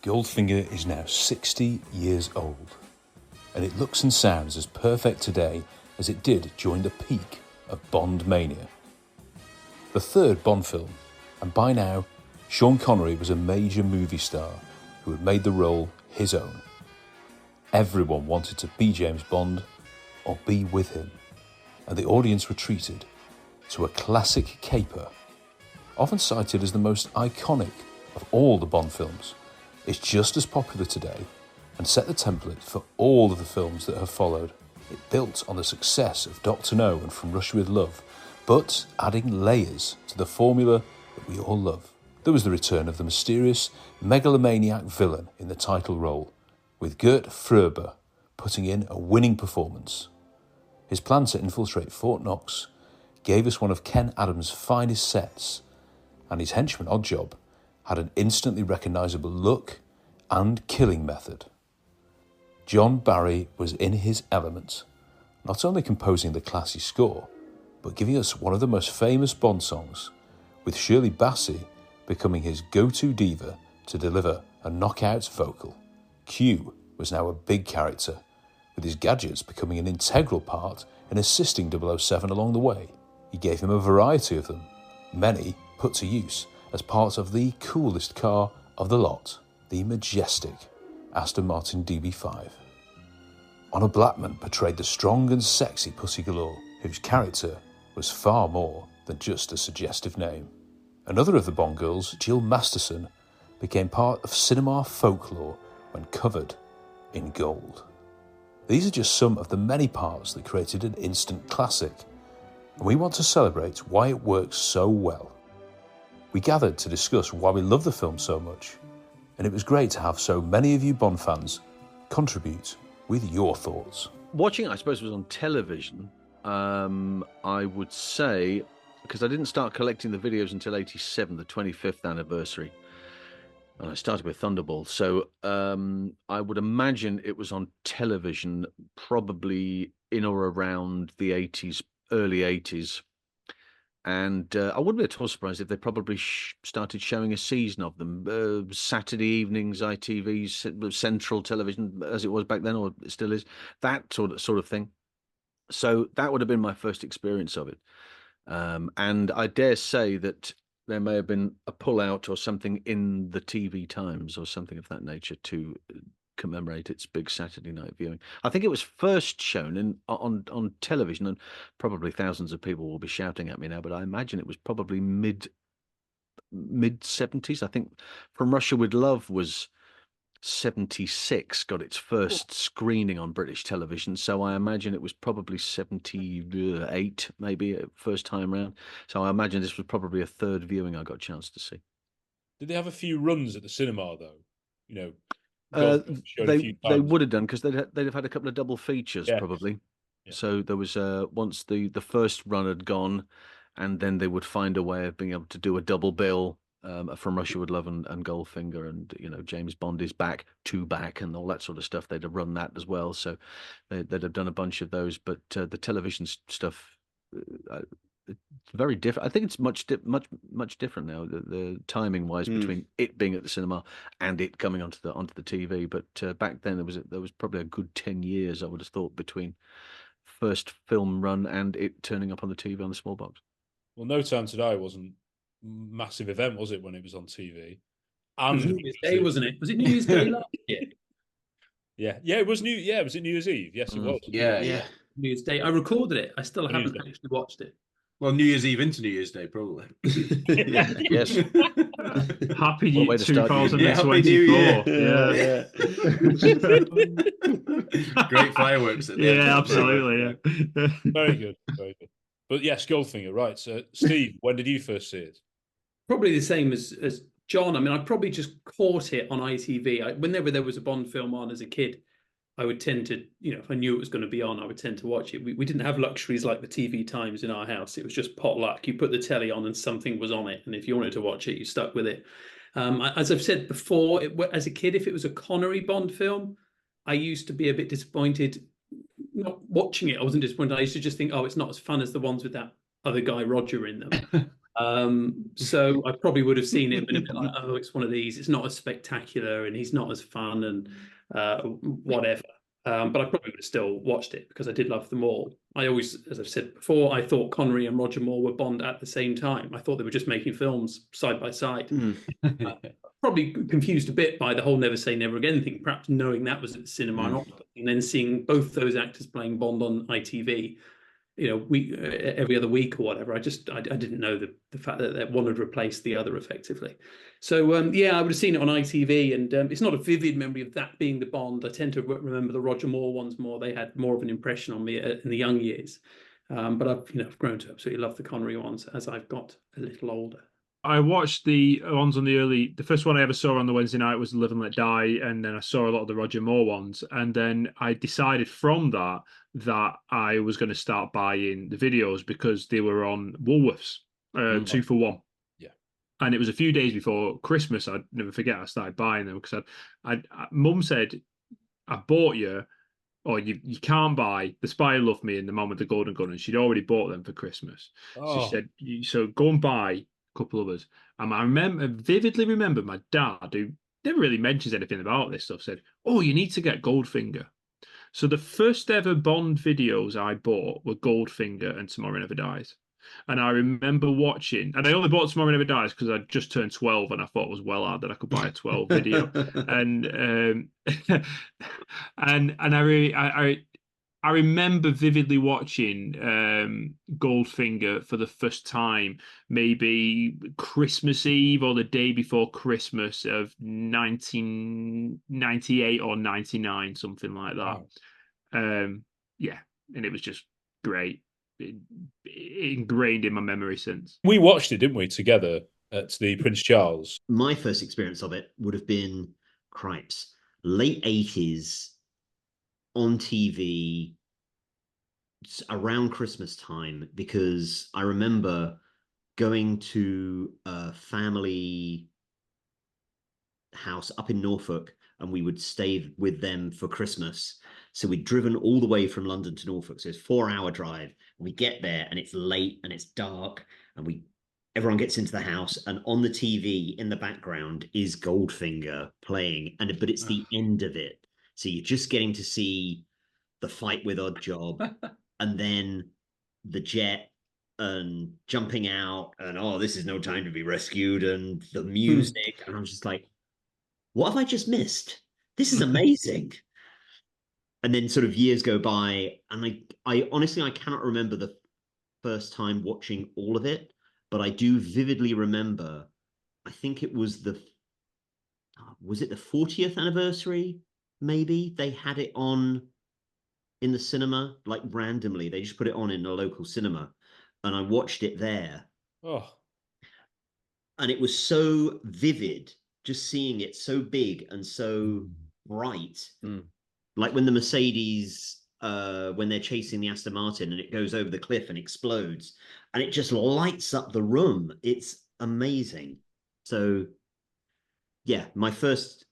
Goldfinger is now 60 years old, and it looks and sounds as perfect today as it did during the peak of Bond mania. The third Bond film, and by now, Sean Connery was a major movie star who had made the role his own. Everyone wanted to be James Bond or be with him, and the audience were treated to a classic caper, often cited as the most iconic of all the Bond films. It's just as popular today and set the template for all of the films that have followed. It built on the success of Dr. No and From Russia with Love, but adding layers to the formula that we all love. There was the return of the mysterious megalomaniac villain in the title role, with Gert Fröber putting in a winning performance. His plan to infiltrate Fort Knox gave us one of Ken Adams' finest sets, and his henchman Oddjob had an instantly recognisable look and killing method. John Barry was in his element, not only composing the classy score, but giving us one of the most famous Bond songs, with Shirley Bassey becoming his go-to diva to deliver a knockout vocal. Q was now a big character, with his gadgets becoming an integral part in assisting 007 along the way. He gave him a variety of them, many put to use as part of the coolest car of the lot, the majestic Aston Martin DB5. Honor Blackman portrayed the strong and sexy Pussy Galore, whose character was far more than just a suggestive name. Another of the Bond girls, Jill Masterson, became part of cinema folklore when covered in gold. These are just some of the many parts that created an instant classic, and we want to celebrate why it works so well. We gathered to discuss why we love the film so much, and it was great to have so many of you Bond fans contribute with your thoughts. Watching it, I suppose, was on television. I would say, because I didn't start collecting the videos until 87, the 25th anniversary. And I started with Thunderball. So I would imagine it was on television probably in or around the 80s, early 80s. And I wouldn't be at all surprised if they probably started showing a season of them. Saturday evenings, ITV, Central Television, as it was back then, or it still is, that sort of thing. So that would have been my first experience of it. And I dare say that there may have been a pullout or something in the TV Times or something of that nature to commemorate its big Saturday night viewing. I think it was first shown on television, and probably thousands of people will be shouting at me now, but I imagine it was probably mid 70s. I think From Russia with Love was 76, got its first screening on British television, so I imagine it was probably 78, maybe, first time round. So I imagine this was probably a third viewing I got a chance to see. Did they have a few runs at the cinema though? You know, they would have done, because they'd have had a couple of double features, probably. Yeah. So there was once the first run had gone, and then they would find a way of being able to do a double bill. From Russia with Love and Goldfinger, and James Bond is back, and all that sort of stuff. They'd have run that as well, so they'd have done a bunch of those. But the television stuff, it's very different. I think it's much different now. The timing wise between it being at the cinema and it coming onto the TV. But back then there was probably a good 10 years, I would have thought, between first film run and it turning up on the TV on the small box. Well, No Time to Die wasn't massive event, was it, when it was on TV? And it was New Year's Day, wasn't it? Was it New Year's Day last year? Yeah, it was New Year's Eve? Yes, it was. Yeah. New Year's Day. I recorded it. I still haven't actually watched it. Well, New Year's Eve into New Year's Day, probably. Yes. Happy 2024. Yeah. Great fireworks at the end. Yeah, absolutely. Yeah. Very good. But yes, Goldfinger, right. So, Steve, when did you first see it? Probably the same as John. I mean, I probably just caught it on ITV. Whenever there was a Bond film on as a kid, I would tend to, if I knew it was going to be on, I would tend to watch it. We didn't have luxuries like the TV Times in our house. It was just potluck. You put the telly on and something was on it. And if you wanted to watch it, you stuck with it. As I've said before, as a kid, if it was a Connery Bond film, I used to be a bit disappointed. Not watching it, I wasn't disappointed. I used to just think, it's not as fun as the ones with that other guy, Roger, in them. So I probably would have seen it and been a bit like, oh, it's one of these. It's not as spectacular and he's not as fun and whatever. But I probably would have still watched it because I did love them all. I always, as I've said before, I thought Connery and Roger Moore were Bond at the same time. I thought they were just making films side by side. Probably confused a bit by the whole Never Say Never Again thing, perhaps knowing that was at the cinema and then seeing both those actors playing Bond on ITV, every other week or whatever. I didn't know the fact that one would replace the other effectively. So I would have seen it on ITV, and it's not a vivid memory of that being the Bond. I tend to remember the Roger Moore ones more. They had more of an impression on me in the young years. But I've grown to absolutely love the Connery ones as I've got a little older. I watched the ones on the first one I ever saw on the Wednesday night was Live and Let Die, and then I saw a lot of the Roger Moore ones, and then I decided from that I was going to start buying the videos because they were on Woolworths, 2 for 1. Yeah. And it was a few days before Christmas. I'd never forget. I started buying them because Mum said, "I bought you, or you can't buy The Spy Who Loved Me and The Man with the Golden Gun," and she'd already bought them for Christmas. So she said, "So go and buy couple of us." And I vividly remember my dad, who never really mentions anything about this stuff, said, "Oh, you need to get Goldfinger." So the first ever Bond videos I bought were Goldfinger and Tomorrow Never Dies. And I remember watching, and I only bought Tomorrow Never Dies because I just turned 12 and I thought it was well hard that I could buy a 12 video. And and I remember vividly watching Goldfinger for the first time, maybe Christmas Eve or the day before Christmas of 1998 or 99, something like that. Wow. And it was just great. Ingrained in my memory since. We watched it, didn't we, together at the Prince Charles? My first experience of it would have been, cripes, late 80s on TV around Christmas time, because I remember going to a family house up in Norfolk and we would stay with them for Christmas. So we'd driven all the way from London to Norfolk. So it's a 4-hour drive. We get there and it's late and it's dark and everyone gets into the house, and on the TV in the background is Goldfinger playing, but it's the end of it. So you're just getting to see the fight with Oddjob and then the jet and jumping out and, oh, this is no time to be rescued, and the music. And I was just like, what have I just missed? This is amazing. And then sort of years go by, and I honestly, I cannot remember the first time watching all of it, but I do vividly remember, I think it was the 40th anniversary? Maybe they had it on in the cinema, like randomly. They just put it on in a local cinema, and I watched it there. Oh. And it was so vivid, just seeing it so big and so bright. Like when the Mercedes, when they're chasing the Aston Martin and it goes over the cliff and explodes and it just lights up the room. It's amazing. So yeah, my first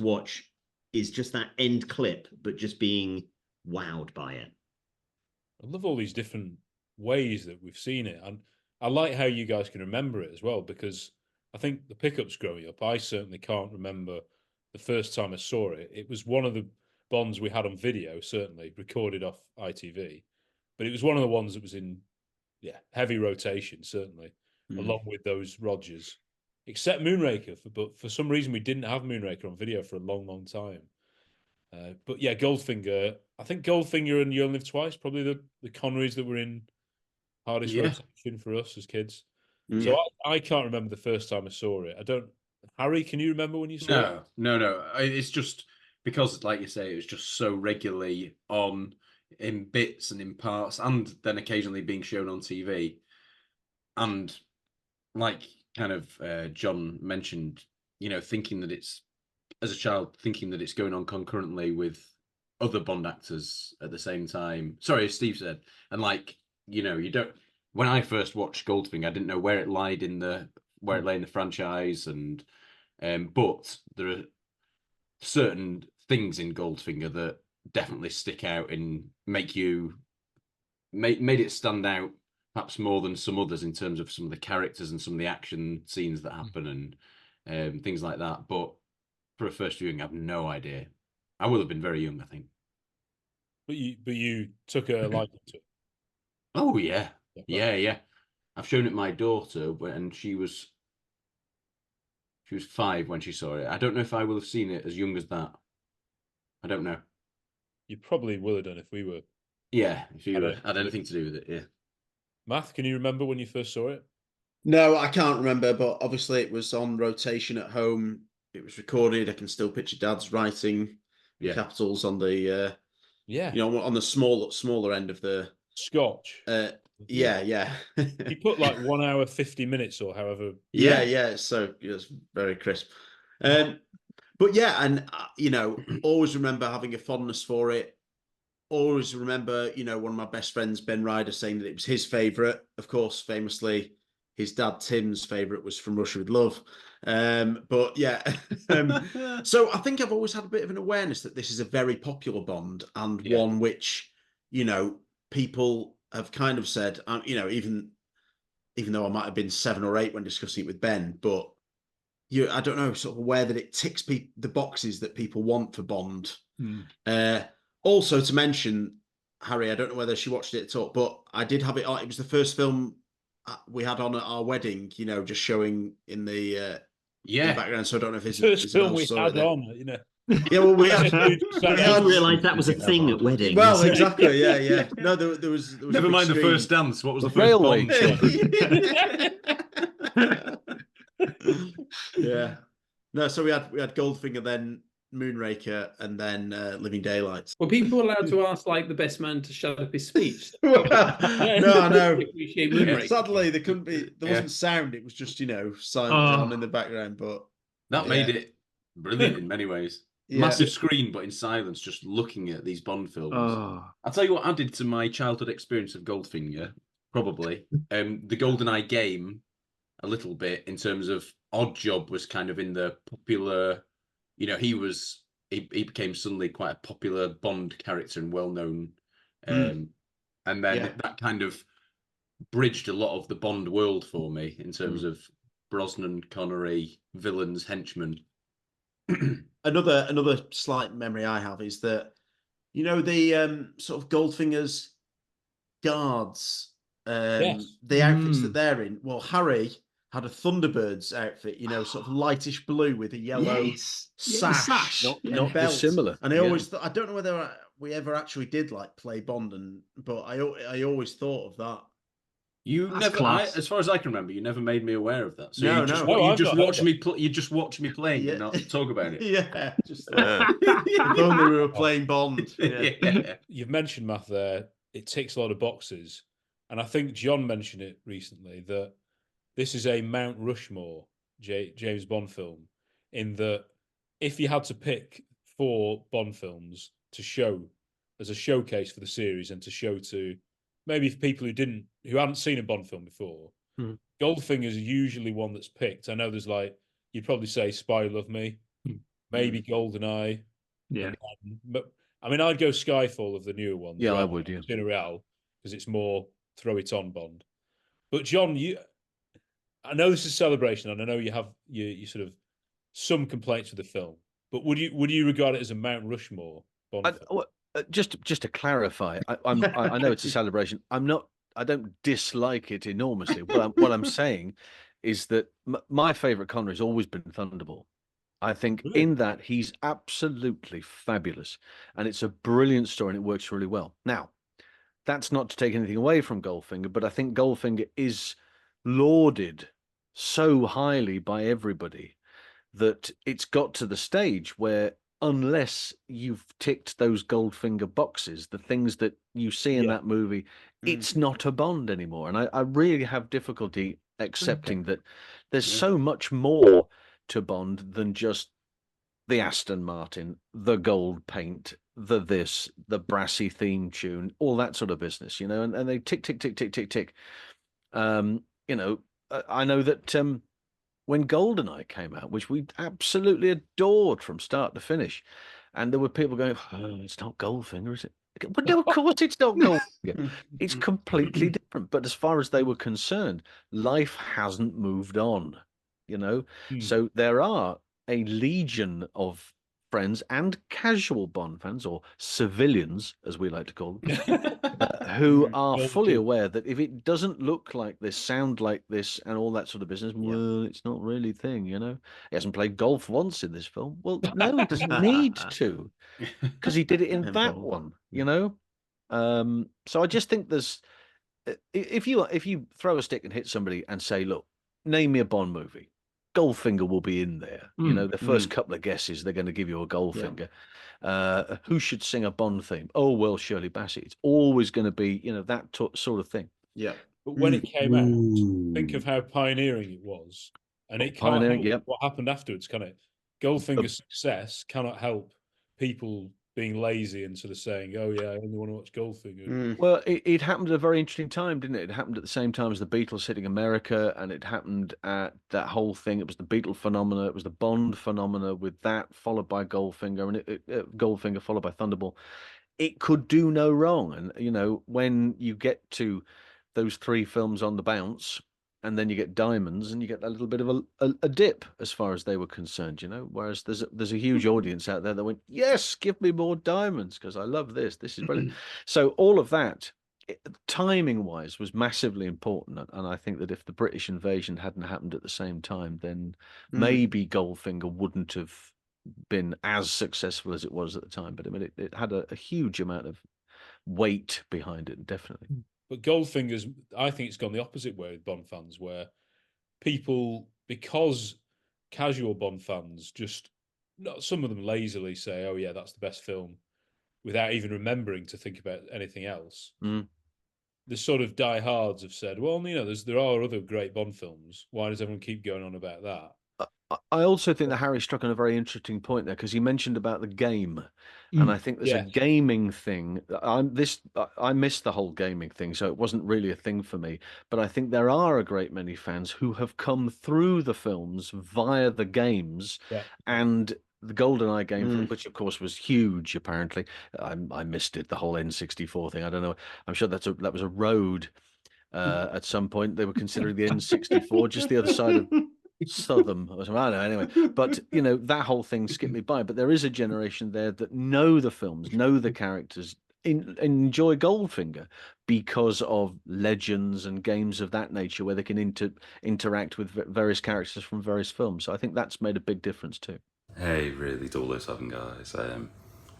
watch is just that end clip, but just being wowed by it. I love all these different ways that we've seen it. And I like how you guys can remember it as well, because I think the pickups growing up, I certainly can't remember the first time I saw it. It was one of the Bonds we had on video, certainly recorded off ITV, but it was one of the ones that was in heavy rotation, certainly, along with those Rogers, except Moonraker. But for some reason we didn't have Moonraker on video for a long, long time. But yeah, Goldfinger. I think Goldfinger and You Only Live Twice, probably the Connerys that were in hardest rotation for us as kids. So I can't remember the first time I saw it. I don't. Harry, can you remember when you saw it? No. It's just because, like you say, it was just so regularly on in bits and in parts, and then occasionally being shown on TV. And like kind of John mentioned, thinking that it's, as a child, thinking that it's going on concurrently with other Bond actors at the same time. Sorry, as Steve said. And like, you don't, when I first watched Goldfinger, I didn't know where it lay in the franchise, and but there are certain things in Goldfinger that definitely stick out and made it stand out perhaps more than some others in terms of some of the characters and some of the action scenes that happen and things like that. But for a first viewing, I have no idea. I will have been very young, I think. But you took a liking to it. Oh yeah, Yeah, yeah. I've shown it my daughter, and she was 5 when she saw it. I don't know if I will have seen it as young as that. I don't know. you probably will have done if we were. Yeah, if you I had anything to do with it, yeah. Math, can you remember when you first saw it? No, I can't remember, but obviously it was on rotation at home. It was recorded. I can still picture Dad's writing Yeah. capitals on the Yeah, on the smaller end of the Scotch. yeah. He put like 1 hour 50 minutes or however. Yeah. So it's very crisp. But yeah, and always remember having a fondness for it. Always remember, one of my best friends, Ben Ryder, saying that it was his favourite. Of course, famously, his dad Tim's favourite was From Russia with Love. But yeah, so I think I've always had a bit of an awareness that this is a very popular Bond and one which, people have kind of said, even though I might have been 7 or 8 when discussing it with Ben, but I don't know, sort of aware that it ticks the boxes that people want for Bond. Also, to mention, Harry, I don't know whether she watched it at all, but I did have it on. It was the first film we had on at our wedding, just showing in the background. So I don't know if it's First film we had on, Yeah, well, we had. I didn't realise that was a thing at weddings. Well, exactly. Yeah. No, there was. Never mind the first dance. What was the first railway Bond? Yeah. No, so we had Goldfinger, then Moonraker, and then Living Daylights. Were people allowed to ask like the best man to shut up his speech? No, I know. Appreciate Moonraker. Sadly, there wasn't sound. It was just silent on in the background. But that made it brilliant in many ways. Yeah. Massive screen, but in silence, just looking at these Bond films. I'll tell you what added to my childhood experience of Goldfinger, probably. The GoldenEye game, a little bit, in terms of Oddjob was kind of in the popular, he became suddenly quite a popular Bond character and well-known. And then that kind of bridged a lot of the Bond world for me in terms of Brosnan, Connery, villains, henchmen. Another slight memory I have is that the sort of Goldfinger's guards, the outfits that they're in. Well, Harry had a Thunderbirds outfit, sort of lightish blue with a yellow sash, not belt. dissimilar. And I always thought, I don't know whether we ever actually did like play Bond, but I always thought of that. As far as I can remember, you never made me aware of that. So you just watch me playing and not talk about it. Yeah, just if only we were playing Bond. Yeah. You've mentioned Math there. It ticks a lot of boxes, and I think John mentioned it recently that this is a Mount Rushmore James Bond film. In that, if you had to pick 4 Bond films to show as a showcase for the series and to show to maybe for people who hadn't seen a Bond film before, Goldfinger is usually one that's picked. I know there's you'd probably say Spy Love Me, maybe GoldenEye. Yeah. But I mean, I'd go Skyfall of the newer ones. Yeah, I would, General, because it's more throw it on Bond. But John, I know this is Celebration, and I know you have you sort of some complaints with the film, but would you regard it as a Mount Rushmore Bond film? Just to clarify, I know it's a Celebration. I don't dislike it enormously. What I'm saying is that my favourite Connery has always been Thunderball. I think in that he's absolutely fabulous, and it's a brilliant story, and it works really well. Now, that's not to take anything away from Goldfinger, but I think Goldfinger is lauded so highly by everybody that it's got to the stage where, unless you've ticked those Goldfinger boxes, the things that you see in that movie, it's not a Bond anymore. And I really have difficulty accepting that there's so much more to Bond than just the Aston Martin, the gold paint, the brassy theme tune, all that sort of business, and they tick, tick, tick, tick, tick, tick. I know that when GoldenEye came out, which we absolutely adored from start to finish, and there were people going, "Oh, it's not Goldfinger, is it?" But no, of course it's not Goldfinger. It's completely different. But as far as they were concerned, life hasn't moved on, you know? So there are a legion of friends and casual Bond fans, or civilians, as we like to call them, who are fully aware that if it doesn't look like this, sound like this, and all that sort of business, well, it's not really a thing, you know? He hasn't played golf once in this film. Well, no, he doesn't need to, because he did it in that one, you know? So I just think there's, if you throw a stick and hit somebody and say, look, name me a Bond movie, Goldfinger will be in there. You know, the first couple of guesses, they're going to give you a Goldfinger. Who should sing a Bond theme? Oh, well, Shirley Bassey. It's always going to be, you know, that sort of thing. Yeah. But when it came out, think of how pioneering it was. And it can't help what happened afterwards, can it? Goldfinger's success cannot help people being lazy and sort of saying, oh, yeah, I only want to watch Goldfinger. Well, it happened at a very interesting time, didn't it? It happened at the same time as the Beatles hitting America, and it happened at that whole thing. It was the Beatle phenomena, it was the Bond phenomena with that, followed by Goldfinger, and Goldfinger followed by Thunderball. It could do no wrong. And, you know, when you get to those three films on the bounce, and then you get Diamonds, and you get a little bit of a dip as far as they were concerned, you know. Whereas there's a huge audience out there that went, yes, give me more Diamonds because I love this. This is brilliant. So all of that, timing wise, was massively important. And I think that if the British invasion hadn't happened at the same time, then maybe Goldfinger wouldn't have been as successful as it was at the time. But I mean, it had a huge amount of weight behind it, definitely. But Goldfinger's, I think it's gone the opposite way with Bond fans, where people, because casual Bond fans just, some of them lazily say, oh, yeah, that's the best film, without even remembering to think about anything else. The sort of diehards have said, well, you know, there are other great Bond films. Why does everyone keep going on about that? I also think that Harry struck on a very interesting point there, because he mentioned about the game, and I think there's a gaming thing. I missed the whole gaming thing, so it wasn't really a thing for me. But I think there are a great many fans who have come through the films via the games, and the GoldenEye game, which of course was huge. Apparently, I missed it. The whole N64 thing. I don't know. I'm sure that was a road. At some point, they were considering the N64 just the other side of Southern or something. I don't know, anyway. But you know, that whole thing skipped me by. But there is a generation there that know the films, know the characters, enjoy Goldfinger because of legends and games of that nature, where they can interact with various characters from various films. So I think that's made a big difference too. Hey, really 007 guys.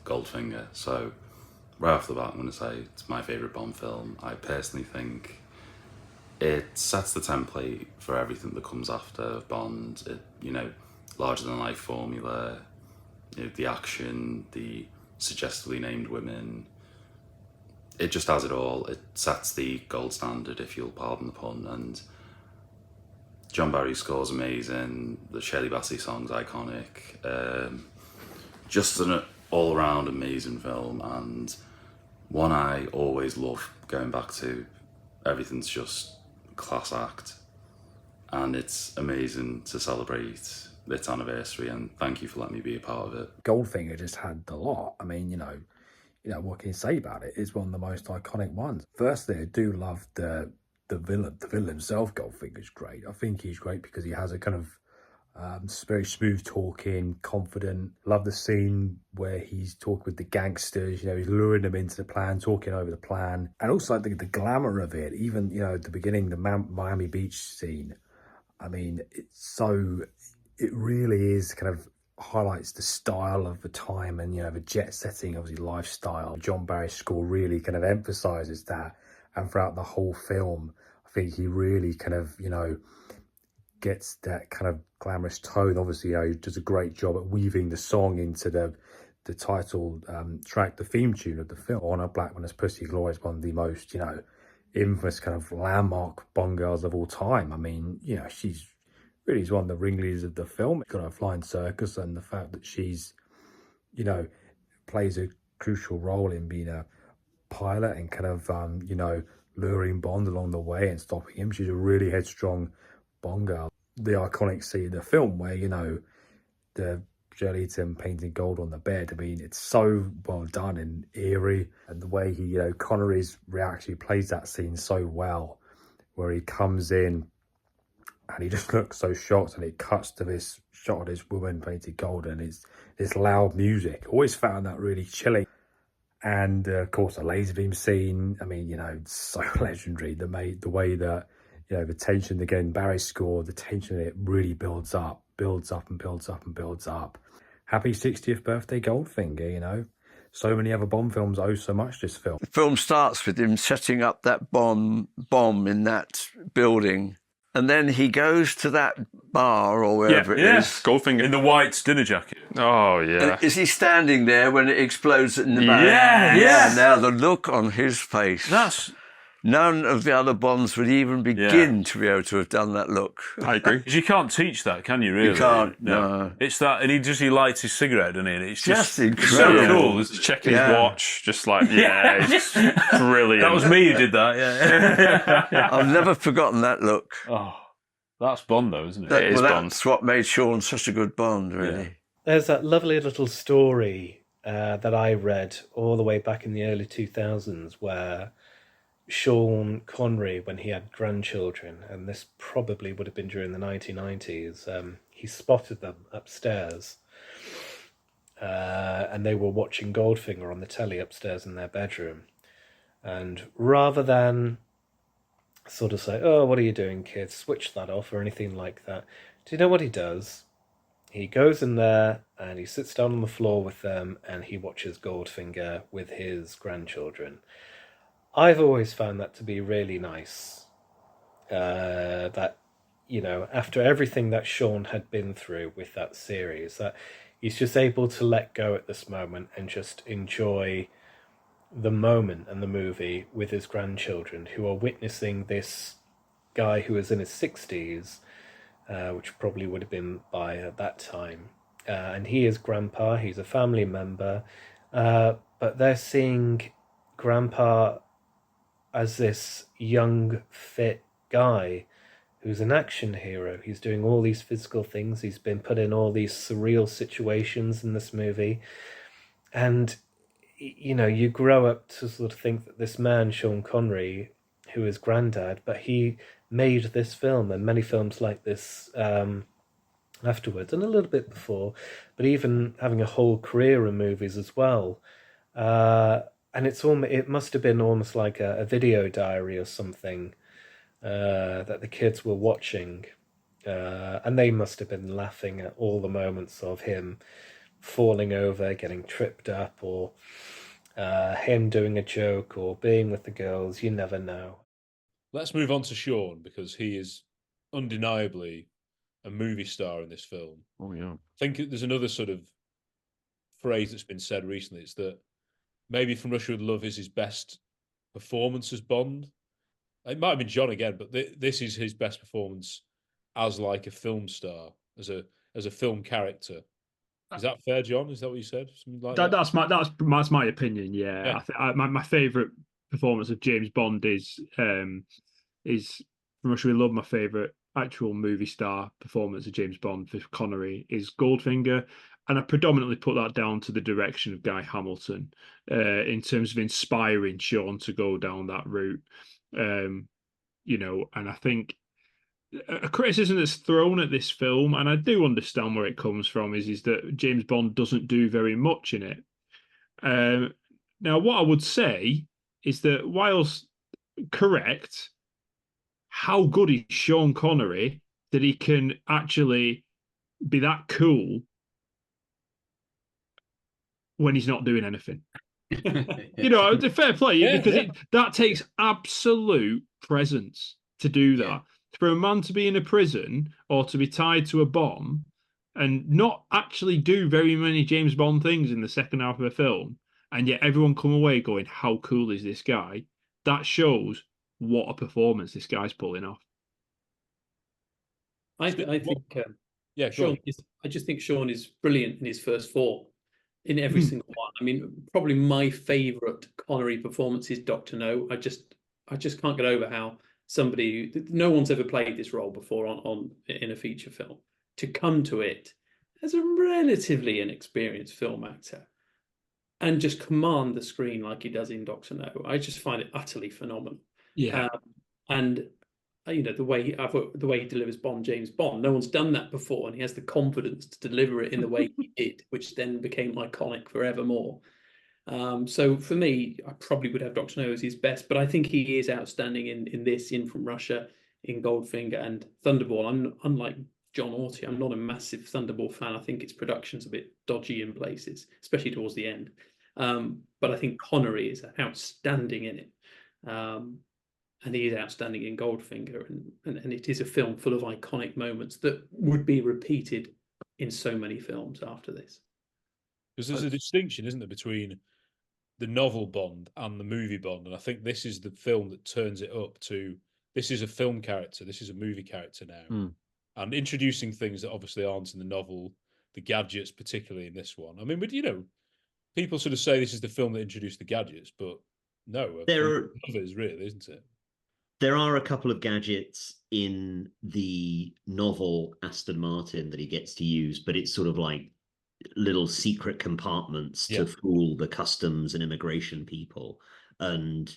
Goldfinger. So right off the bat, I'm going to say it's my favourite Bond film. I personally think it sets the template for everything that comes after Bond. It, you know, larger than life formula, you know, the action, the suggestively named women. It just has it all. It sets the gold standard, if you'll pardon the pun. And John Barry's score's amazing. The Shirley Bassey song's iconic. Just an all-around amazing film, and one I always love going back to. Everything's just class act, and it's amazing to celebrate its anniversary, and thank you for letting me be a part of it. Goldfinger just had the lot. I mean, you know, what can you say about it? It's one of the most iconic ones. Firstly, I do love the villain. The villain himself, Goldfinger's great. I think he's great because he has a kind of very smooth talking, confident. Love the scene where he's talking with the gangsters, you know, he's luring them into the plan, talking over the plan. And also I think the glamour of it, even, you know, at the beginning, the Miami Beach scene. I mean, it really is kind of highlights the style of the time and, you know, the jet setting, obviously lifestyle. John Barry's score really kind of emphasizes that. And throughout the whole film, I think he really kind of, you know, gets that kind of glamorous tone. Obviously, you know, he does a great job at weaving the song into the title track, the theme tune of the film. On a Black Woman's Pussy Galore is one of the most, you know, infamous kind of landmark Bond girls of all time. I mean, you know, she's really one of the ringleaders of the film. Got her flying circus, and the fact that she's, you know, plays a crucial role in being a pilot and kind of, you know, luring Bond along the way and stopping him. She's a really headstrong Bond girl. The iconic scene in the film where, you know, the Shirleyton painted gold on the bed. I mean, it's so well done and eerie, and the way he, Connery's actually plays that scene so well, where he comes in and he just looks so shocked, and it cuts to this shot of this woman painted gold, and it's this loud music. Always found that really chilling. And of course, the laser beam scene. I mean, it's so legendary. The way that the tension again, Barry's score, the tension in it really builds up and builds up and builds up. Happy 60th birthday, Goldfinger. So many other Bond films owe so much to this film. The film starts with him setting up that bomb in that building. And then he goes to that bar or wherever it is. Goldfinger. In the white dinner jacket. Oh, yeah. And is he standing there when it explodes in the back? Yeah. Now the look on his face. None of the other Bonds would even begin to be able to have done that look. I agree. Because you can't teach that, can you, really? You can't, no. It's that, and he lights his cigarette, doesn't he? And it's just so incredible. cool. He's checking his watch, just like, it's brilliant. That was me who did that, yeah. I've never forgotten that look. Oh, that's Bond, though, isn't it? It is Bond. That's what made Sean such a good Bond, really. Yeah. There's that lovely little story that I read all the way back in the early 2000s where Sean Connery, when he had grandchildren, and this probably would have been during the 1990s, he spotted them upstairs and they were watching Goldfinger on the telly upstairs in their bedroom. And rather than sort of say, "Oh, what are you doing, kids? Switch that off," or anything like that, do you know what he does? He goes in there and he sits down on the floor with them and he watches Goldfinger with his grandchildren. I've always found that to be really nice. That, after everything that Sean had been through with that series, that he's just able to let go at this moment and just enjoy the moment and the movie with his grandchildren, who are witnessing this guy who is in his 60s, which probably would have been by that time. And he is Grandpa, he's a family member, but they're seeing Grandpa as this young, fit guy who's an action hero. He's doing all these physical things. He's been put in all these surreal situations in this movie. And, you grow up to sort of think that this man, Sean Connery, who is Grandad, but he made this film and many films like this afterwards and a little bit before, but even having a whole career in movies as well. And it must have been almost like a video diary or something that the kids were watching. And they must have been laughing at all the moments of him falling over, getting tripped up, or him doing a joke or being with the girls. You never know. Let's move on to Sean, because he is undeniably a movie star in this film. Oh, yeah. I think there's another sort of phrase that's been said recently. It's that maybe From Russia with Love is his best performance as Bond. It might have been John again, but this is his best performance as like a film star, as a film character. Is that fair, John? Is that what you said? Something like that? That's my opinion. Yeah, my favourite performance of James Bond is From Russia with Love. My favourite actual movie star performance of James Bond for Connery is Goldfinger. And I predominantly put that down to the direction of Guy Hamilton in terms of inspiring Sean to go down that route. And I think a criticism that's thrown at this film, and I do understand where it comes from, is that James Bond doesn't do very much in it. Now, what I would say is that whilst correct, how good is Sean Connery that he can actually be that cool when he's not doing anything? Fair play, because that takes absolute presence to do that. Yeah. For a man to be in a prison or to be tied to a bomb and not actually do very many James Bond things in the second half of a film, and yet everyone come away going, how cool is this guy? That shows what a performance this guy's pulling off. I think Sean I just think Sean is brilliant in his first four, in every single one. I mean, probably my favourite Connery performance is Dr. No. I just can't get over how no one's ever played this role before in a feature film. To come to it as a relatively inexperienced film actor and just command the screen like he does in Doctor No. I just find it utterly phenomenal. Yeah. And the way he delivers James Bond, no one's done that before, and he has the confidence to deliver it in the way he did, which then became iconic forevermore. So for me, I probably would have Doctor No as his best, but I think he is outstanding in this, in From Russia, in Goldfinger and Thunderball. I'm unlike John Orty, I'm not a massive Thunderball fan. I think its production's a bit dodgy in places, especially towards the end. But I think Connery is outstanding in it. And he is outstanding in Goldfinger, and it is a film full of iconic moments that would be repeated in so many films after this. Because there's a distinction, isn't there, between the novel Bond and the movie Bond, and I think this is the film that turns it up to, this is a film character, this is a movie character now, and introducing things that obviously aren't in the novel, the gadgets particularly in this one. I mean, but people sort of say this is the film that introduced the gadgets, but no, it is really, isn't it? There are a couple of gadgets in the novel Aston Martin that he gets to use, but it's sort of like little secret compartments to fool the customs and immigration people, and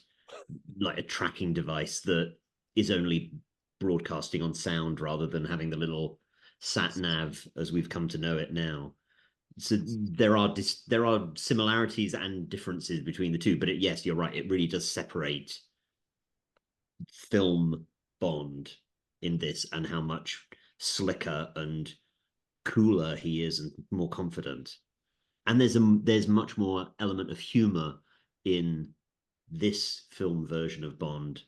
like a tracking device that is only broadcasting on sound rather than having the little sat nav as we've come to know it now. So there are similarities and differences between the two, but yes, you're right, it really does separate film Bond in this, and how much slicker and cooler he is and more confident. And there's much more element of humor in this film version of Bond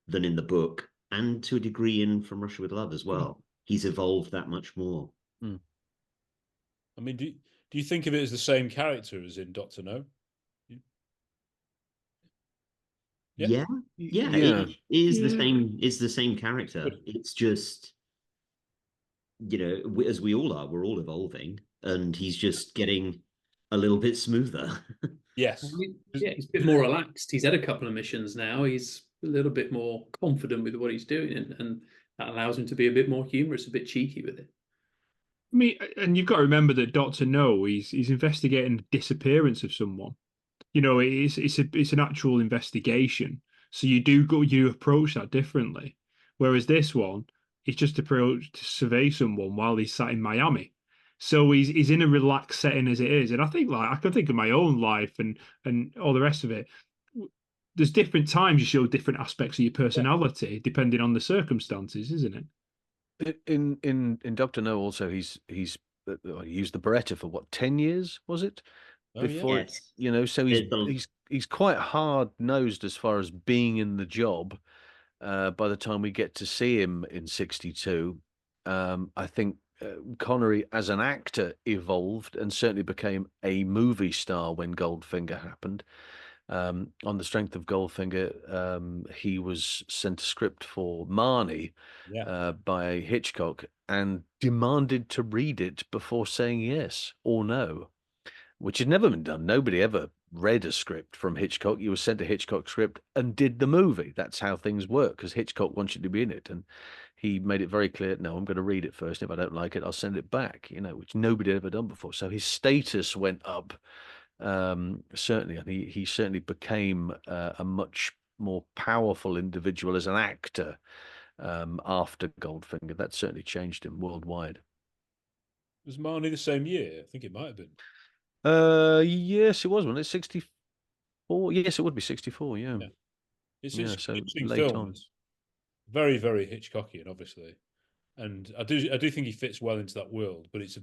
than in the book, and to a degree in From Russia with Love as well. He's evolved that much more. I mean, do you think of it as the same character as in Doctor No? Yeah. It is the same. It's the same character. It's just, as we all are, we're all evolving, and he's just getting a little bit smoother. Yes. Yeah, he's a bit more relaxed. He's had a couple of missions now. He's a little bit more confident with what he's doing, and that allows him to be a bit more humorous, a bit cheeky with it. I mean, and you've got to remember that Doctor No, he's investigating the disappearance of someone. It's an actual investigation. So you approach that differently. Whereas this one, it's just approach to survey someone while he's sat in Miami. So he's in a relaxed setting as it is. And I think, like, I can think of my own life and all the rest of it. There's different times you show different aspects of your personality depending on the circumstances, isn't it? In Doctor No also he's he used the Beretta for what, 10 years was it? Before so he's quite hard nosed as far as being in the job. By the time we get to see him in 62, I think Connery as an actor evolved and certainly became a movie star when Goldfinger happened. On the strength of Goldfinger, he was sent a script for Marnie by Hitchcock and demanded to read it before saying yes or no, which had never been done. Nobody ever read a script from Hitchcock. You were sent a Hitchcock script and did the movie. That's how things work, because Hitchcock wants you to be in it. And he made it very clear, no, I'm going to read it first. If I don't like it, I'll send it back, which nobody had ever done before. So his status went up, certainly. And he certainly became a much more powerful individual as an actor after Goldfinger. That certainly changed him worldwide. Was Marnie the same year? I think it might have been. Yes, it was, wasn't it? 64? Yes, it would be 64, yeah. It's an interesting late film. on. It's very, very Hitchcockian, obviously. And I do think he fits well into that world, but it's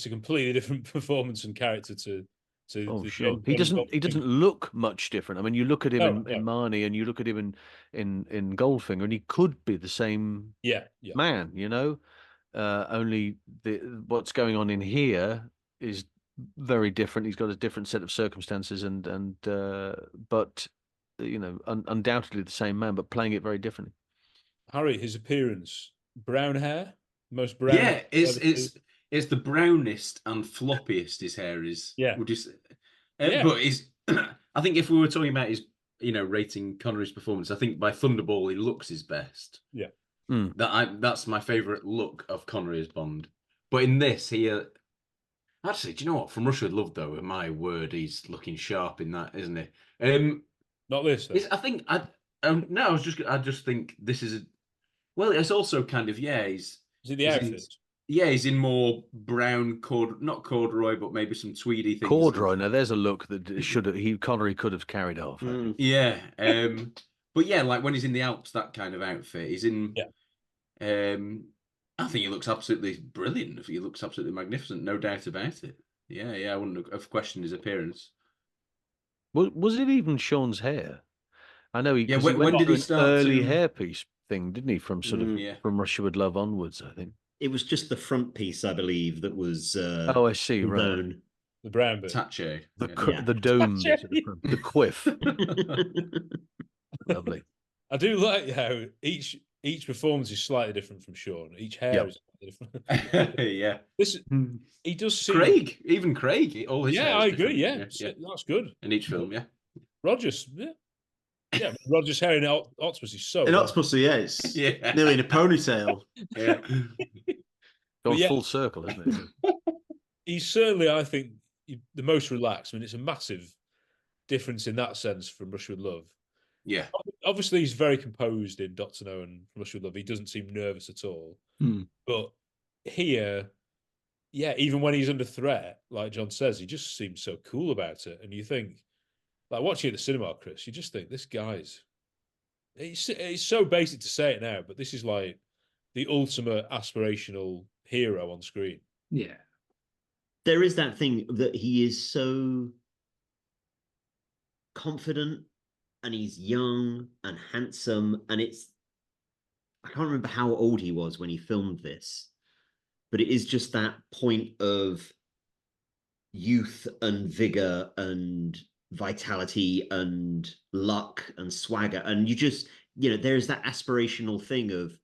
a completely different performance and character to sure. He doesn't look much different. I mean, you look at him in Marnie and you look at him in Goldfinger, and he could be the same man, only what's going on in here is very different. He's got a different set of circumstances, but undoubtedly the same man, but playing it very differently. Harry, his appearance, brown hair, most brown. Yeah, it's the brownest and floppiest his hair is. Yeah, would you say? But I think if we were talking about his, rating Connery's performance, I think by Thunderball he looks his best. Yeah, that's my favorite look of Connery as Bond. But in this, he Actually, do you know what? From Russia with Love, though, my word, he's looking sharp in that, isn't he? Not this, though. I think no, I just think this is well, it's also kind of Is it the outfit? He's in more brown not corduroy, but maybe some tweedy things. Corduroy. Now, there's a look that Connery could have carried off. Yeah, but yeah, like when he's in the Alps, that kind of outfit. He's in. Yeah. I think he looks absolutely brilliant. He looks absolutely magnificent, no doubt about it. Yeah, I wouldn't have questioned his appearance. Was it even Sean's hair? I know he. Yeah, when did he start? Early hairpiece thing, didn't he? From sort of from Russia with Love onwards, I think. It was just the front piece, I believe, that was. Oh, I see. Right. The brown bit. Tache. The dome. The quiff. Lovely. I do like how each performance is slightly different from Sean. Each hair is slightly different. Yeah. He does seem... Craig. All his I agree. Yeah. That's good. In each film, yeah. Rogers, yeah. Rogers' hair in Octopus is so. In Octopus, it's nearly in a ponytail. Yeah. Gone full circle, isn't it? He's certainly, I think, the most relaxed. I mean, it's a massive difference in that sense from Russia with Love. Yeah. Obviously, he's very composed in Dr. No and Russia with Love. He doesn't seem nervous at all. But here, even when he's under threat, like John says, he just seems so cool about it. And you think, like watching it at the cinema, Chris, you just think this guy's. It's so basic to say it now, but this is like the ultimate aspirational hero on screen. Yeah. There is that thing that he is so confident and he's young and handsome. And I can't remember how old he was when he filmed this, but it is just that point of youth and vigor and vitality and luck and swagger. And you just, there's that aspirational thing of,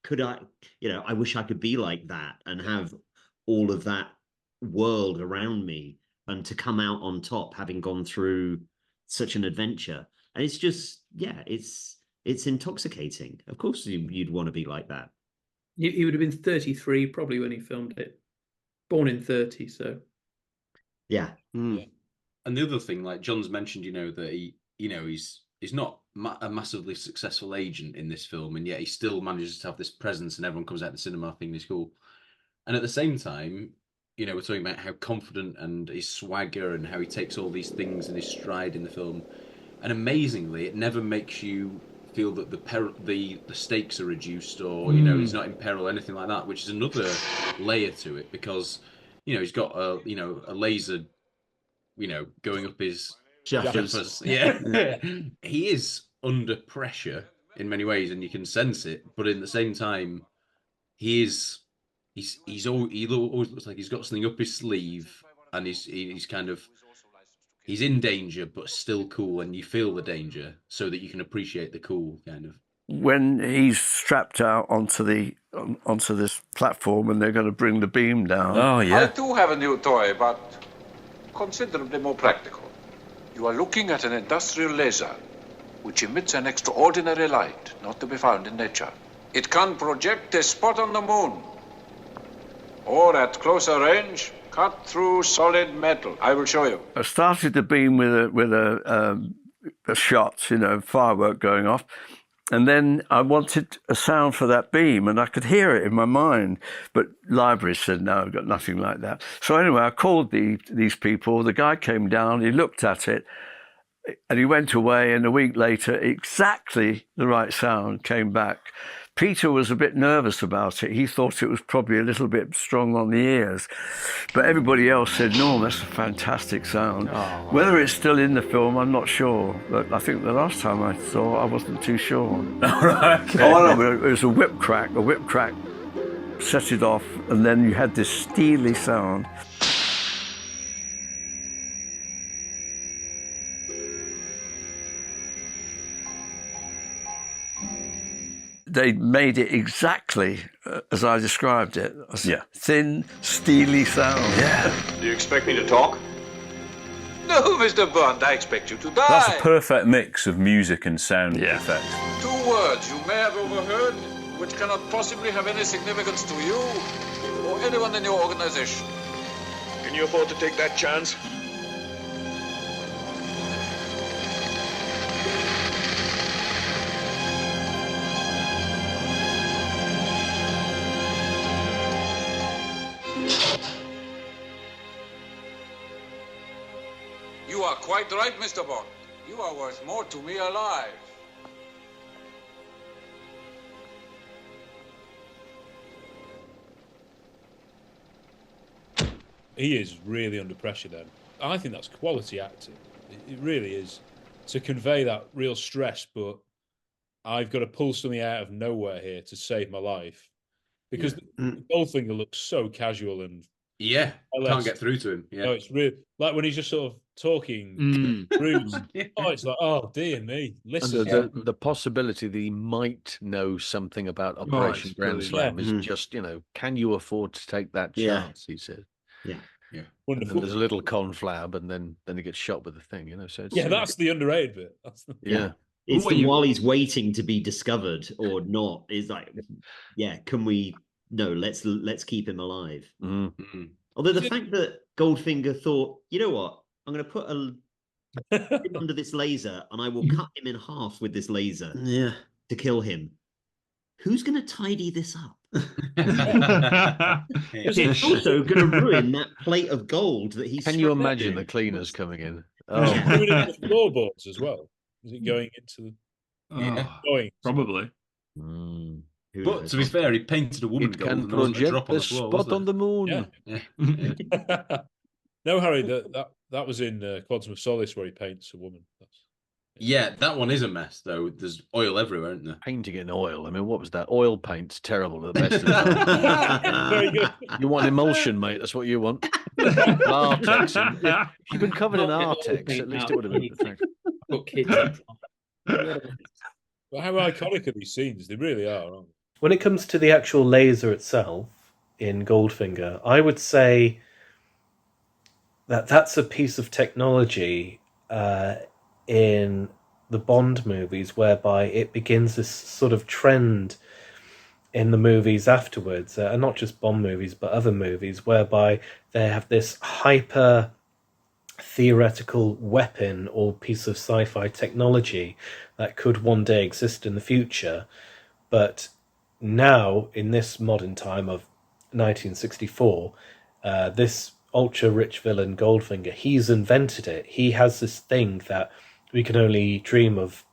could I, I wish I could be like that and have all of that world around me and to come out on top having gone through such an adventure. And it's just, it's intoxicating. Of course you'd want to be like that. He would have been 33 probably when he filmed it. Born in 30, so. Yeah. And the other thing, like John's mentioned, that he's not a massively successful agent in this film, and yet he still manages to have this presence, and everyone comes out of the cinema thinking he's cool. And at the same time, we're talking about how confident and his swagger and how he takes all these things in his stride in the film. And amazingly, it never makes you feel that the stakes are reduced or he's not in peril or anything like that, which is another layer to it, because he's got a laser going up his jaffers. Yeah. He is under pressure in many ways, and you can sense it. But at the same time, he always looks like he's got something up his sleeve, and he's in danger, but still cool, and you feel the danger so that you can appreciate the cool kind of. When he's strapped out onto this platform, and they're going to bring the beam down. Oh yeah. I do have a new toy, but considerably more practical. You are looking at an industrial laser, which emits an extraordinary light not to be found in nature. It can project a spot on the moon, or at closer range, cut through solid metal. I will show you. I started the beam with a shot, firework going off. And then I wanted a sound for that beam, and I could hear it in my mind. But library said, no, I've got nothing like that. So anyway, I called these people. The guy came down, he looked at it, and he went away. And a week later, exactly the right sound came back. Peter was a bit nervous about it. He thought it was probably a little bit strong on the ears. But everybody else said, no, that's a fantastic sound. Oh, wow. Whether it's still in the film, I'm not sure. But I think the last time I saw I wasn't too sure. Right, okay. Oh, no, it was a whip crack. A whip crack set it off, and then you had this steely sound. They made it exactly as I described it. Yeah. Thin, steely sound. Yeah. Do you expect me to talk? No, Mr. Bond, I expect you to die. That's a perfect mix of music and sound effects. 2 words you may have overheard. which cannot possibly have any significance to you or anyone in your organization. Can you afford to take that chance? You are quite right, Mr. Bond. You are worth more to me alive. He is really under pressure then. I think that's quality acting. It really is. To convey that real stress, but I've got to pull something out of nowhere here to save my life. Because the Goldfinger looks so casual and... Yeah, can't get through to him. Yeah. No, it's real. Like when he's just sort of talking rude. Oh, it's like, oh, dear me. Listen. And the possibility that he might know something about Operation Grand Slam is just, can you afford to take that chance, he said. Yeah. Yeah. And then there's a little conflab, and then he gets shot with the thing, So it's, that's the underrated bit. It's while he's waiting to be discovered or not. Is like, can we? No, let's keep him alive. Mm-hmm. Although the fact that Goldfinger thought, you know what, I'm going to put him under this laser, and I will cut him in half with this laser. Yeah. To kill him. Who's going to tidy this up? It's also going to ruin that plate of gold that he's. Can you imagine the cleaners coming in? Oh, doing it with floorboards as well. Is it going into the? Probably. But to be fair, he painted a woman gold and there wasn't a drop on the floor. Spot on the moon. Yeah. No, Harry, that was in Quantum of Solace where he paints a woman. Yeah, that one is a mess though. There's oil everywhere, isn't there? Painting in oil. I mean, what was that? Oil paint's terrible at the best of times. Very good. You want emulsion, mate. That's what you want. Artex. If you've been covered in Artex, at least it would have been. Got kids. But how iconic are these scenes? They really are, aren't they? When it comes to the actual laser itself in Goldfinger, I would say that that's a piece of technology in the Bond movies whereby it begins this sort of trend in the movies afterwards, and not just Bond movies, but other movies, whereby they have this hyper theoretical weapon or piece of sci-fi technology that could one day exist in the future, but now in this modern time of 1964, this ultra-rich villain Goldfinger, he's invented it. He has this thing that we can only dream of,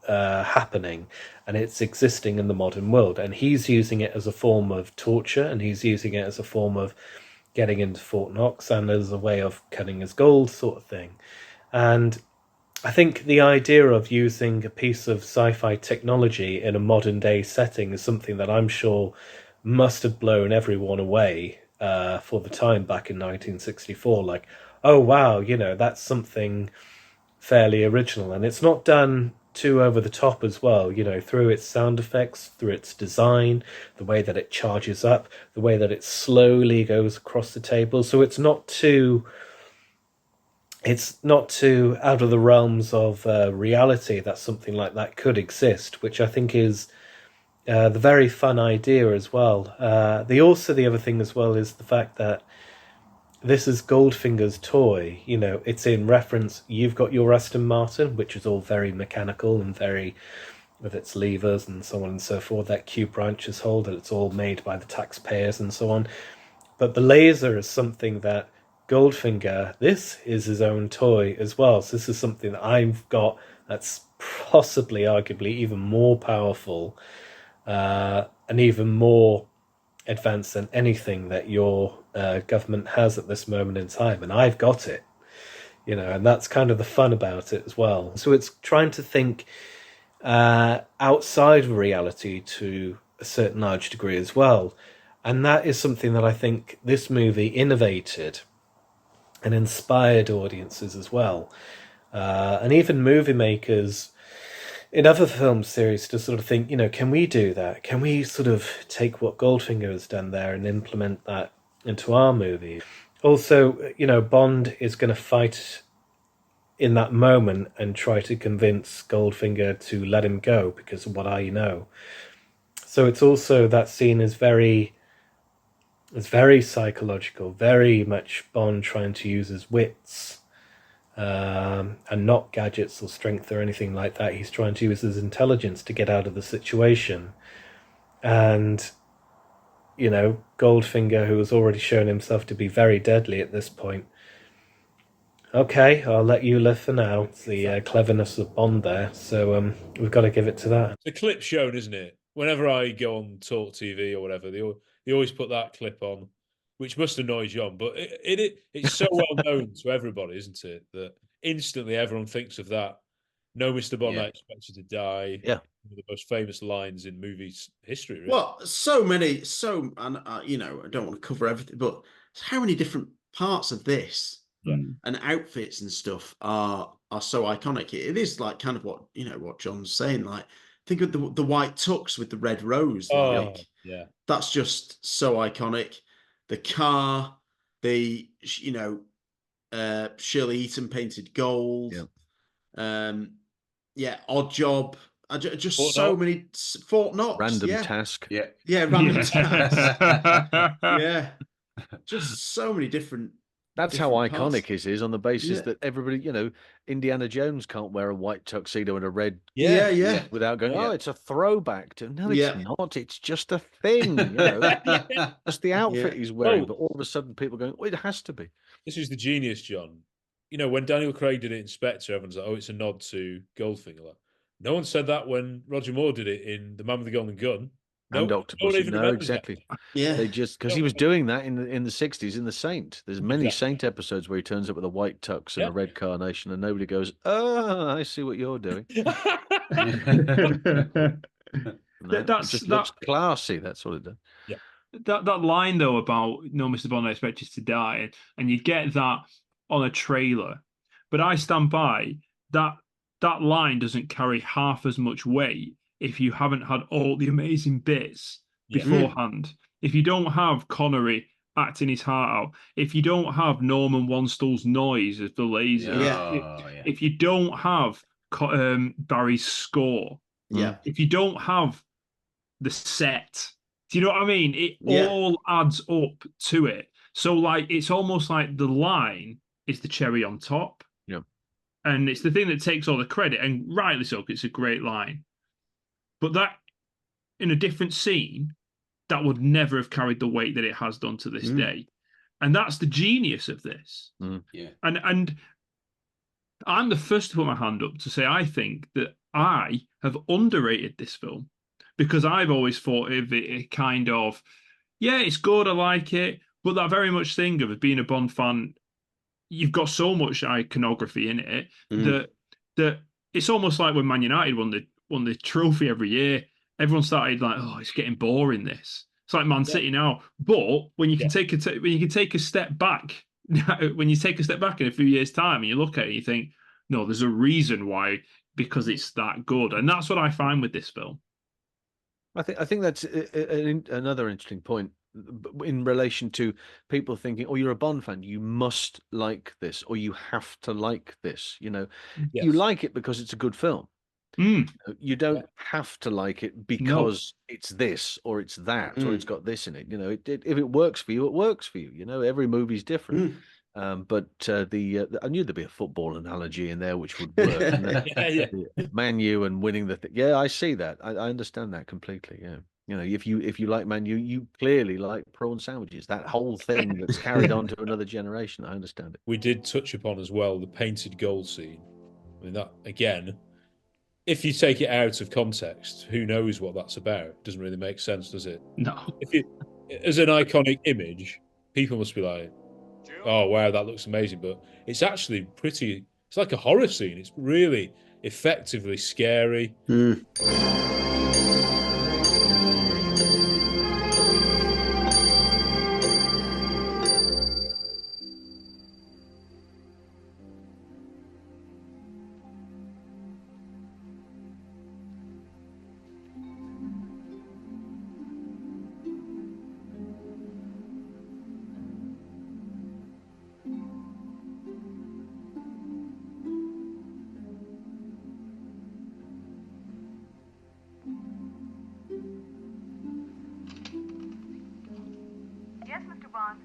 happening, and it's existing in the modern world, and he's using it as a form of torture, and he's using it as a form of getting into Fort Knox, and as a way of cutting his gold sort of thing. And I think the idea of using a piece of sci-fi technology in a modern day setting is something that I'm sure must have blown everyone away for the time back in 1964. Like, oh wow, that's something fairly original, and it's not done too over the top as well, through its sound effects, through its design, the way that it charges up, the way that it slowly goes across the table. So it's not too out of the realms of reality that something like that could exist, which I think is the very fun idea as well. The other thing as well is the fact that this is Goldfinger's toy. It's in reference. You've got your Aston Martin, which is all very mechanical and very with its levers and so on and so forth. That Q branches hold, that it's all made by the taxpayers and so on. But the laser is something that Goldfinger, this is his own toy as well. So this is something that I've got that's possibly, arguably, even more powerful and even more advanced than anything that your government has at this moment in time. And I've got it, and that's kind of the fun about it as well. So it's trying to think outside of reality to a certain large degree as well. And that is something that I think this movie innovated and inspired audiences as well. And even movie makers in other film series to sort of think, can we do that? Can we sort of take what Goldfinger has done there and implement that into our movie? Also, Bond is going to fight in that moment and try to convince Goldfinger to let him go because of what I know. So it's also, that scene is very psychological, very much Bond trying to use his wits, and not gadgets or strength or anything like that. He's trying to use his intelligence to get out of the situation. And, you know, Goldfinger, who has already shown himself to be very deadly at this point, okay, I'll let you live for now. It's the cleverness of Bond there. So we've got to give it to that. The clip shown, isn't it? Whenever I go on Talk TV or whatever, they always put that clip on, which must annoy John, but it's so well known to everybody, isn't it? That instantly everyone thinks of that. No, Mr. Bond, I expect you to die. Yeah. One of the most famous lines in movies history, really. Well, so many, and you know, I don't want to cover everything, but how many different parts of this and outfits and stuff are so iconic. It is like kind of what, you know, what John's saying. Like, think of the white tux with the red rose. Like, yeah, that's just so iconic. The car, the, you know, Shirley Eaton painted gold. Yeah, Odd Job. Just Fort so Knox. many. Fort Knox. Random yeah. Task. Yeah, random task. Yeah, just so many different. That's how different iconic parts. it is, on the basis Yeah. that everybody, you know, Indiana Jones can't wear a white tuxedo and a red Yeah. without going, oh, Yeah. it's a throwback to. No, it's Yeah. not. It's just a thing, you know. Just the outfit Yeah. he's wearing, Well- but all of a sudden people going, oh, it has to be. This is the genius, John. You know, when Daniel Craig did it in Spectre, everyone's like, oh, it's a nod to Goldfinger. Like, no one said that when Roger Moore did it in The Man with the Golden Gun. And No Octopus. one even No, remembers exactly. that. Yeah. They just, because he was doing that in the 60s in The Saint. There's many Saint episodes where he turns up with a white tux and a red carnation, and nobody goes, oh, I see what you're doing. No, it just looks classy. That's what it does. Yeah. That line though about no, Mr. Bond, I expect you to die, and you get that on a trailer, but I stand by that. That line doesn't carry half as much weight if you haven't had all the amazing bits beforehand. If you don't have Connery acting his heart out, if you don't have Norman Wanstall's noise as the laser, if you don't have Barry's score, if you don't have the set, do you know what I mean? It all adds up to it. So like, it's almost like the line is the cherry on top. Yeah. And it's the thing that takes all the credit, and rightly so, because it's a great line. But that, in a different scene, that would never have carried the weight that it has done to this day. And that's the genius of this. Yeah. And I'm the first to put my hand up to say I think that I have underrated this film, because I've always thought of it a kind of, yeah, it's good, I like it, but that very much thing of being a Bond fan, you've got so much iconography in it that it's almost like when Man United won the trophy every year. Everyone started like, oh, it's getting boring. This it's like Man City now. But when you can take a step back, when you take a step back in a few years' time and you look at it, you think, no, there's a reason why, because it's that good, and that's what I find with this film. I think that's another interesting point in relation to people thinking, oh, you're a Bond fan, you must like this, or you have to like this. You know, you like it because it's a good film. You don't have to like it because it's this or it's that or it's got this in it. You know, if it works for you, it works for you. You know, every movie's different. But I knew there'd be a football analogy in there which would work. Man U and winning the thing. Yeah, I see that. I understand that completely. Yeah. You know, if you like Man U, you clearly like prawn sandwiches. That whole thing that's carried on to another generation. I understand it. We did touch upon as well the painted gold scene. I mean, that again, if you take it out of context, who knows what that's about? It doesn't really make sense, does it? No. As an iconic image, people must be like, oh wow, that looks amazing, but it's actually pretty. It's like a horror scene. It's really effectively scary. Bond?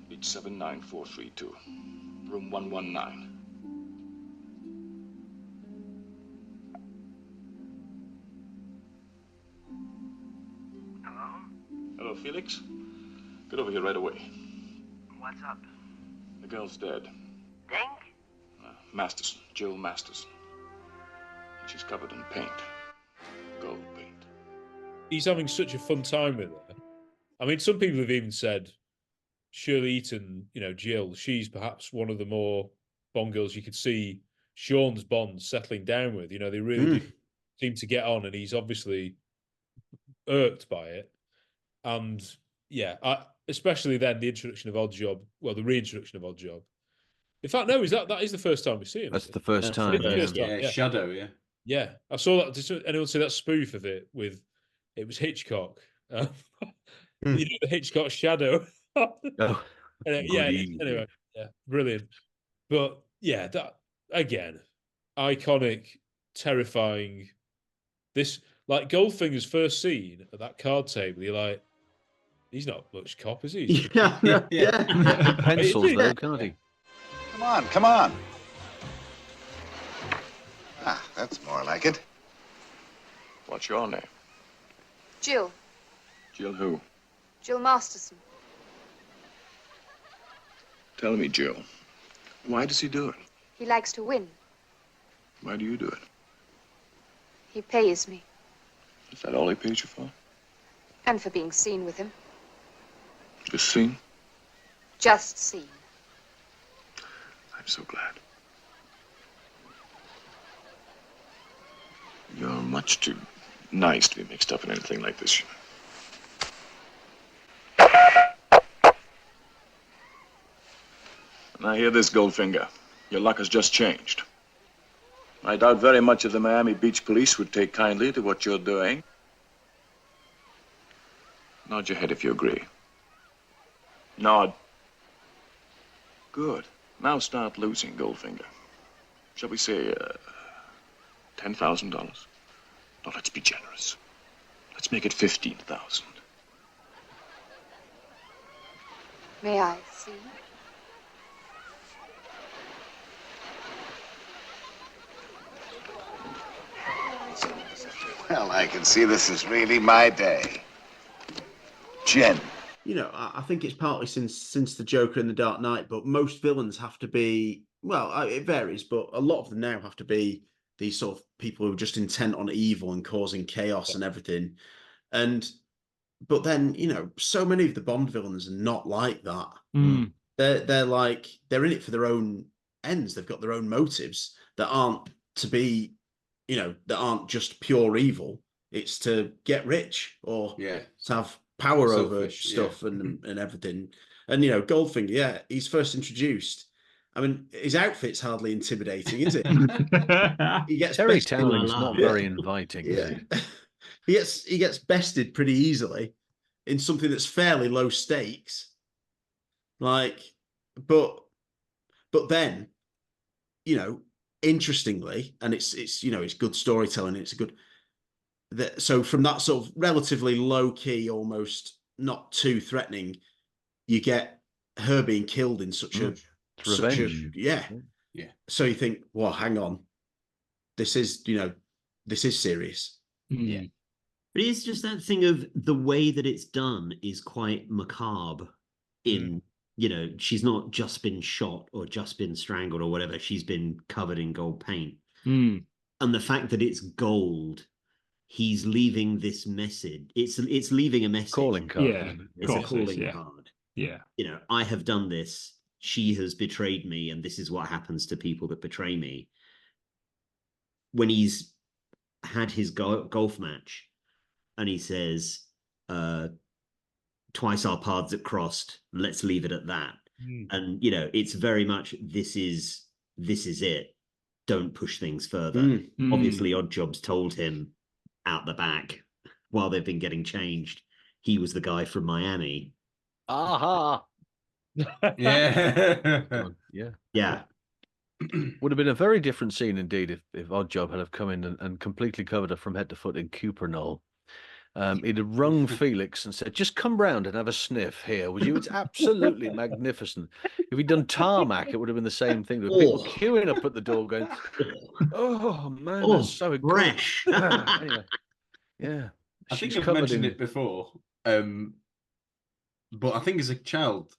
Beach 79432. Room 119. Hello? Hello, Felix. Get over here right away. What's up? The girl's dead. Dink? Masterson, Jill Masterson. She's covered in paint. Gold paint. He's having such a fun time with her. I mean, some people have even said Shirley Eaton, Jill, she's perhaps one of the more Bond girls you could see Sean's Bond settling down with. They really do seem to get on, and he's obviously irked by it. And yeah, especially then the introduction of Oddjob, the reintroduction of Oddjob. In fact, no, that is the first time we see him. That's the first time. Yeah, Shadow, yeah. Yeah, I saw that. Did anyone see that spoof of it it was Hitchcock. The Hitchcock Shadow. Oh, anyway, yeah, brilliant. But yeah, that again, iconic, terrifying. This, like Goldfinger's first scene at that card table, you're like, he's not much cop, is he? Yeah. Pencils though, can't he? Come on, come on. Ah, that's more like it. What's your name? Jill. Jill who? Jill Masterson. Tell me, Jill. Why does he do it? He likes to win. Why do you do it? He pays me. Is that all he pays you for? And for being seen with him. Just seen? Just seen. I'm so glad. You're much too nice to be mixed up in anything like this. Now hear this, Goldfinger. Your luck has just changed. I doubt very much if the Miami Beach police would take kindly to what you're doing. Nod your head if you agree. Nod. Good. Now start losing, Goldfinger. Shall we say, $10,000? No, let's be generous. Let's make it 15,000. May I see? Well, I can see this is really my day. Jen. I think it's partly since the Joker in the Dark Knight, but most villains have to be, it varies, but a lot of them now have to be these sort of people who are just intent on evil and causing chaos and everything. But then, so many of the Bond villains are not like that. They're in it for their own ends. They've got their own motives that aren't to be, that aren't just pure evil. It's to get rich or to have power over stuff and everything. And Goldfinger, he's first introduced. I mean, his outfit's hardly intimidating, is it? He gets Terry Towling's not very inviting, is he? He gets bested pretty easily in something that's fairly low stakes. But then, interestingly, and it's good storytelling. It's a good. So from that sort of relatively low key, almost not too threatening, you get her being killed in such a revenge. Yeah. So you think, well, hang on, this is serious. Yeah. But it's just that thing of the way that it's done is quite macabre. She's not just been shot or just been strangled or whatever. She's been covered in gold paint. And the fact that it's gold, he's leaving this message. It's leaving a message. Calling card. Yeah, it's a calling card. Yeah. I have done this. She has betrayed me, and this is what happens to people that betray me. When he's had his golf match, and he says, twice our paths have crossed, let's leave it at that. And it's very much this is it. Don't push things further. Obviously, Oddjob's told him out the back while they've been getting changed, he was the guy from Miami. Aha. Yeah. Would have been a very different scene indeed if Oddjob had have come in and completely covered her from head to foot in Cupernol. He'd have rung Felix and said, "Just come round and have a sniff here, would you? It's absolutely magnificent." If he'd done Tarmac, it would have been the same thing. There were people queuing up at the door going, "Oh man, that's so fresh." Anyway, yeah. I think She's I've covered mentioned in it before, but I think as a child,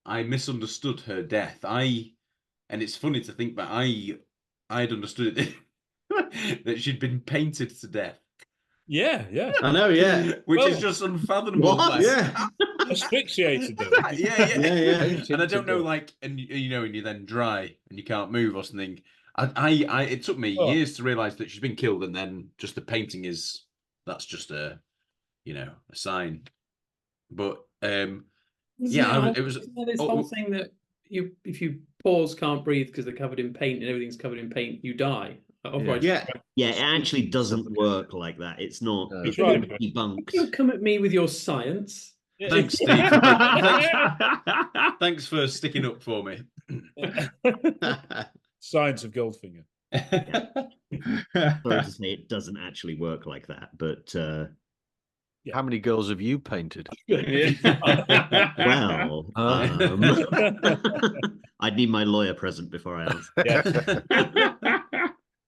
I misunderstood her death. And it's funny to think that I'd understood it that she'd been painted to death. Yeah. I know, yeah. Which Well, is just unfathomable. What? Yeah. Asphyxiated though. Yeah. Painted And I to don't know, death. like, and and you're then dry and you can't move or something. It took me Oh. years to realise that she's been killed, and then just the painting that's just a sign. But it was Isn't there this whole thing that if you pause, can't breathe because they're covered in paint and everything's covered in paint, you die. Yeah, it actually doesn't work like that. It's not. No. It's Right. debunked. You come at me with your science. Thanks, Steve. Thanks for sticking up for me. Science of Goldfinger. Sorry to say, it doesn't actually work like that. But How many girls have you painted? well, I'd need my lawyer present before I answer.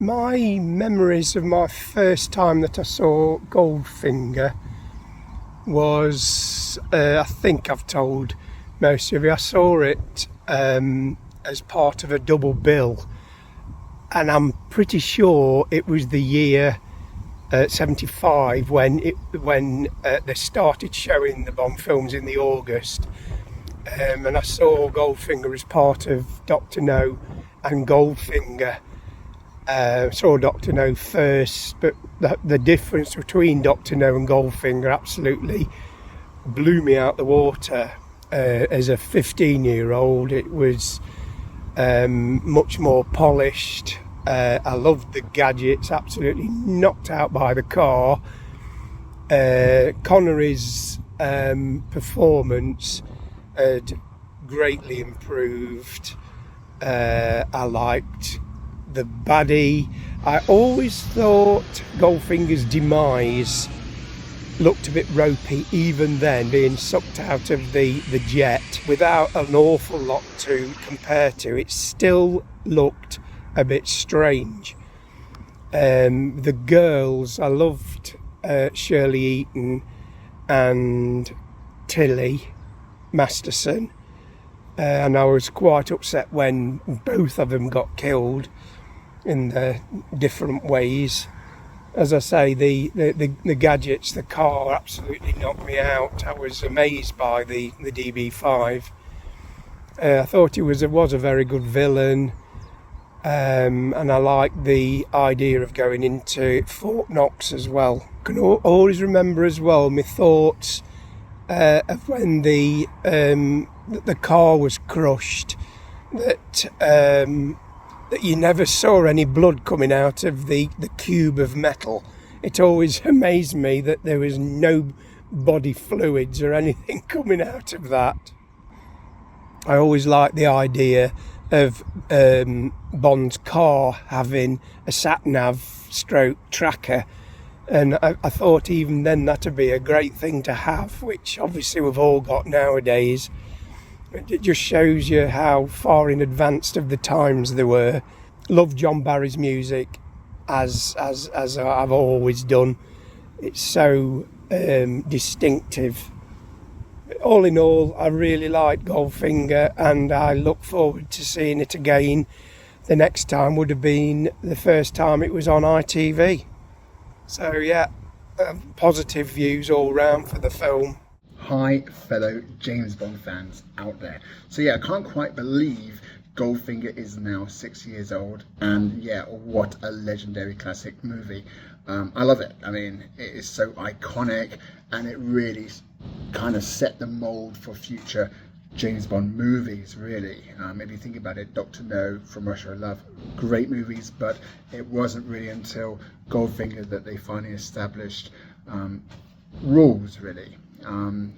My memories of my first time that I saw Goldfinger was, I think I've told most of you, I saw it as part of a double bill, and I'm pretty sure it was the year 75 when they started showing the Bond films in the August, and I saw Goldfinger as part of Dr. No and Goldfinger. Saw Dr. No first, but the difference between Dr. No and Goldfinger absolutely blew me out the water. As a 15-year-old, it was much more polished. I loved the gadgets, absolutely knocked out by the car. Connery's performance had greatly improved. I liked the baddie. I always thought Goldfinger's demise looked a bit ropey, even then, being sucked out of the jet without an awful lot to compare to. It still looked a bit strange. The girls, I loved Shirley Eaton and Tilly Masterson, and I was quite upset when both of them got killed in different ways. As I say, the gadgets, the car absolutely knocked me out. I was amazed by the DB5. I thought he was a very good villain, and I liked the idea of going into Fort Knox as well. I can always remember as well my thoughts of when the car was crushed, that you never saw any blood coming out of the cube of metal. It always amazed me that there was no body fluids or anything coming out of that. I always liked the idea of Bond's car having a sat-nav stroke tracker, and I thought even then that'd be a great thing to have, which obviously we've all got nowadays. It just shows you how far in advance of the times they were. Love John Barry's music, as I've always done. It's so distinctive. All in all, I really like Goldfinger, and I look forward to seeing it again. The next time would have been the first time it was on ITV. So yeah, positive views all round for the film. Hi, fellow James Bond fans out there. So yeah, I can't quite believe Goldfinger is now 6 years old, and yeah, what a legendary classic movie. I love it. I mean, it is so iconic, and it really kind of set the mold for future James Bond movies, really. If you think about it, Dr. No, From Russia with Love, great movies, but it wasn't really until Goldfinger that they finally established rules, really.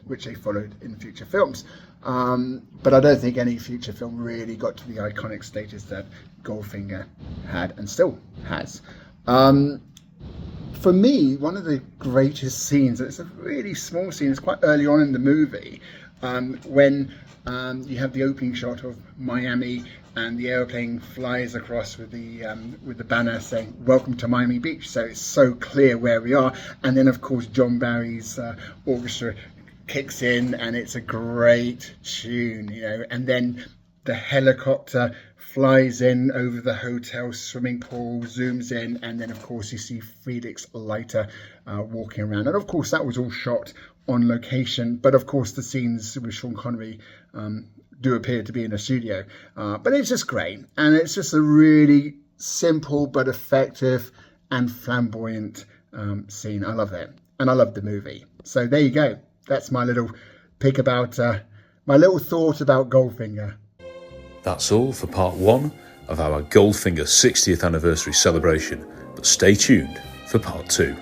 Which they followed in future films. But I don't think any future film really got to the iconic status that Goldfinger had and still has. for me, one of the greatest scenes, it's a really small scene, it's quite early on in the movie, when you have the opening shot of Miami and the airplane flies across with the banner saying "Welcome to Miami Beach." So it's so clear where we are. And then, of course, John Barry's orchestra kicks in, and it's a great tune, you know. And then the helicopter flies in over the hotel swimming pool, zooms in, and then, of course, you see Felix Leiter walking around. And, of course, that was all shot on location. But, of course, the scenes with Sean Connery do appear to be in a studio, but it's just great, and it's just a really simple but effective and flamboyant scene. I love it, and I love the movie. So there you go. That's my little pick about my little thought about Goldfinger. That's all for part 1 of our Goldfinger 60th anniversary celebration, but stay tuned for part 2.